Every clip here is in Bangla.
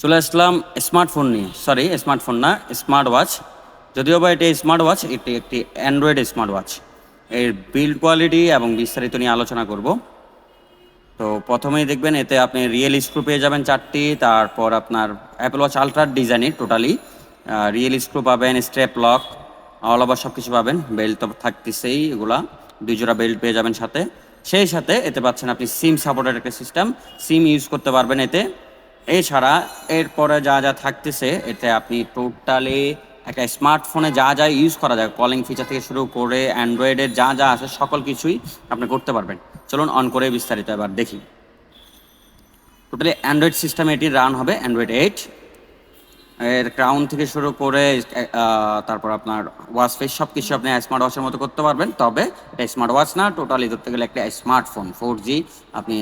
চলে আসলাম স্মার্টফোন নিয়ে, সরি স্মার্টফোন না, স্মার্ট ওয়াচ। যদিও বা এটি স্মার্ট ওয়াচ, এটি একটি অ্যান্ড্রয়েড স্মার্ট ওয়াচ। এর বিল্ড কোয়ালিটি এবং বিস্তারিত নিয়ে আলোচনা করব। তো প্রথমেই দেখবেন এতে আপনি রিয়েল স্ক্রু পেয়ে যাবেন 4টি। তারপর আপনার অ্যাপল ওয়াচ আলট্রার ডিজাইনের টোটালি রিয়েল স্ক্রু পাবেন, স্ট্র্যাপ লক, অল ওভার সব কিছু পাবেন। বেল্ট তো থাকতেছেই, এগুলা 2 জোড়া বেল্ট পেয়ে যাবেন সাথে। সেই সাথে এতে পাচ্ছেন আপনি সিম সাপোর্টের একটা সিস্টেম, সিম ইউজ করতে পারবেন এতে। এছাড়া এরপরে যা যা থাকতেছে এতে আপনি টোটালি একটা স্মার্টফোনে যা যা ইউজ করা যায়, কলিং ফিচার থেকে শুরু করে অ্যান্ড্রয়েডের যা যা আছে সকল কিছুই আপনি করতে পারবেন। চলুন অন করে বিস্তারিত এবার দেখি। টোটালি অ্যান্ড্রয়েড সিস্টেমে এটি রান হবে, অ্যান্ড্রয়েড 8 এর ক্রাউন থেকে শুরু করে তারপর আপনার ওয়াচ ফেস সব কিছু আপনি স্মার্ট ওয়াচের মতো করতে পারবেন। তবে এটা স্মার্ট ওয়াচ না, টোটালি ধরতে গেলে একটা স্মার্টফোন 4G। আপনি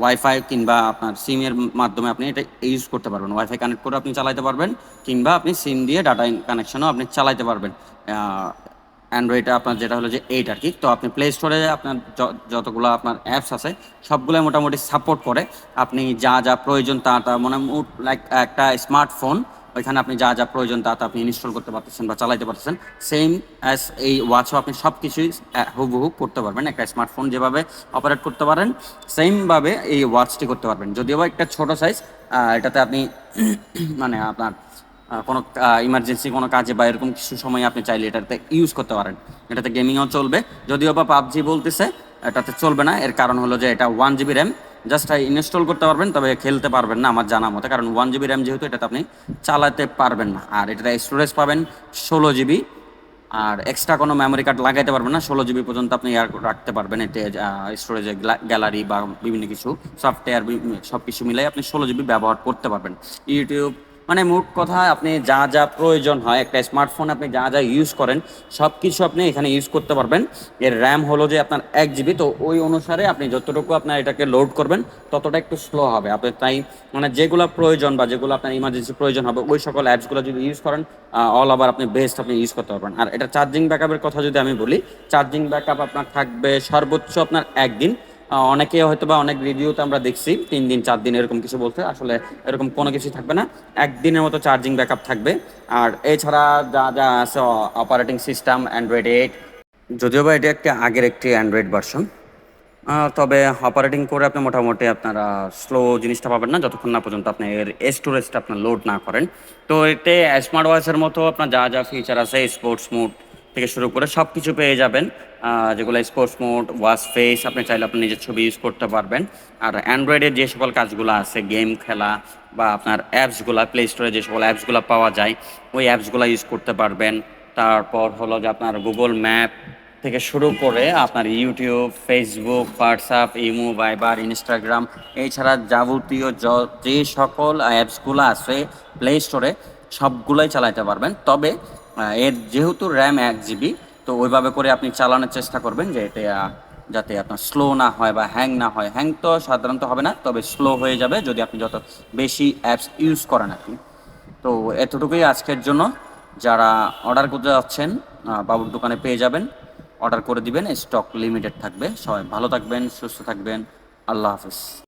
ওয়াইফাই কিংবা আপনার সিমের মাধ্যমে আপনি এটা ইউজ করতে পারবেন। ওয়াইফাই কানেক্ট করে আপনি চালাতে পারবেন, কিংবা আপনি সিম দিয়ে ডাটা কানেকশনও আপনি চালাতে পারবেন। অ্যান্ড্রয়েডে আপনার যেটা হলো যে 8 আর কি। তো আপনি প্লে স্টোরে আপনার যতগুলো আপনার অ্যাপস আছে সবগুলো মোটামুটি সাপোর্ট করে। আপনি যা যা প্রয়োজন তা মানে লাইক একটা স্মার্টফোন, ওইখানে আপনি যা যা প্রয়োজন তা আপনি ইনস্টল করতে পারতেছেন বা চালাতে পারতেছেন। সেম অ্যাজ এই ওয়াচও আপনি সব কিছুই হুবহু করতে পারবেন। একটা স্মার্টফোন যেভাবে অপারেট করতে পারেন সেমভাবে এই ওয়াচটি করতে পারবেন। যদিও বা একটা ছোটো সাইজ, এটাতে আপনি মানে আপনার কোনো ইমার্জেন্সি কোনো কাজে বা এরকম কিছু সময় আপনি চাইলে এটাতে ইউজ করতে পারেন। এটাতে গেমিংও চলবে। যদিও বা পাবজি বলতেছে, এটাতে চলবে না। এর কারণ হলো যে এটা 1 GB র্যাম, জাস্ট ইনস্টল করতে পারবেন, তবে খেলতে পারবেন না আমার জানা মতে, কারণ 1 GB র্যাম যেহেতু এটাতে আপনি চালাতে পারবেন না। আর এটাতে স্টোরেজ পাবেন 16 GB, আর এক্সট্রা কোনো মেমোরি কার্ড লাগাইতে পারবেন না। 16 GB পর্যন্ত আপনি রাখতে পারবেন এতে। স্টোরেজে গ্যালারি বা বিভিন্ন কিছু সফটওয়্যার সব কিছু মিলাই আপনি 16 GB ব্যবহার করতে পারবেন। ইউটিউব মানে মোট কথা আপনি যা যা প্রয়োজন হয় একটা স্মার্টফোন, আপনি যা যা ইউজ করেন সব কিছু আপনি এখানে ইউজ করতে পারবেন। এর র্যাম হলো যে আপনার 1 GB, তো ওই অনুসারে আপনি যতটুকু আপনার এটাকে লোড করবেন ততটা একটু স্লো হবে। আপনি তাই মানে যেগুলো প্রয়োজন বা যেগুলো আপনার ইমার্জেন্সি প্রয়োজন হবে ওই সকল অ্যাপসগুলো যদি ইউজ করেন অল ওভার আপনি বেস্ট আপনি ইউজ করতে পারবেন। আর এটা চার্জিং ব্যাকআপের কথা যদি আমি বলি, চার্জিং ব্যাকআপ আপনার থাকবে সর্বোচ্চ আপনার 1 দিন। অনেকে হয়তো বা অনেক রিভিউতে আমরা দেখছি 3 দিন 4 দিন এরকম কিছু বলতে, আসলে এরকম কোনো কিছু থাকবে না। 1 দিনের মতো চার্জিং ব্যাকআপ থাকবে। আর এছাড়া যা যা আছে অপারেটিং সিস্টেম অ্যান্ড্রয়েড 8, যদিও বা এটি একটি আগের একটি অ্যান্ড্রয়েড ভার্সন। তবে অপারেটিং করে আপনি মোটামুটি আপনারা স্লো জিনিসটা পাবেন না যতক্ষণ না পর্যন্ত আপনি এর স্টোরেজটা আপনার লোড না করেন। তো এতে স্মার্ট ওয়াচের মতো আপনার যা যা ফিচার আছে স্পোর্টস মোড থেকে শুরু করে সব কিছু পেয়ে যাবেন। যেগুলো স্পোর্টস মোড, ওয়াচ ফেস, আপনি চাইলে আপনি নিজের ছবি ইউজ করতে পারবেন। আর অ্যান্ড্রয়েডের যে সকল কাজগুলো আছে, গেম খেলা বা আপনার অ্যাপসগুলো, প্লে স্টোরে যে সকল অ্যাপসগুলো পাওয়া যায় ওই অ্যাপসগুলো ইউজ করতে পারবেন। তারপর হলো যে আপনার গুগল ম্যাপ থেকে শুরু করে আপনার YouTube, Facebook, WhatsApp, imo, Viber, Instagram, এছাড়া যাবতীয় যে সকল অ্যাপসগুলো আছে প্লে স্টোরে সবগুলোই চালাতে পারবেন। তবে এর যেহেতু র্যাম 1 GB, তো ওইভাবে করে আপনি চালানোর চেষ্টা করবেন যে এটা যাতে আপনার স্লো না হয় বা হ্যাং না হয়। হ্যাং তো সাধারণত হবে না, তবে স্লো হয়ে যাবে যদি আপনি যত বেশি অ্যাপস ইউজ করেন আর কি। তো এতটুকুই আজকের জন্য। যারা অর্ডার করতে যাচ্ছেন বাবুর দোকানে পেয়ে যাবেন, অর্ডার করে দিবেন, স্টক লিমিটেড থাকবে। সবাই ভালো থাকবেন, সুস্থ থাকবেন, আল্লাহ হাফিজ।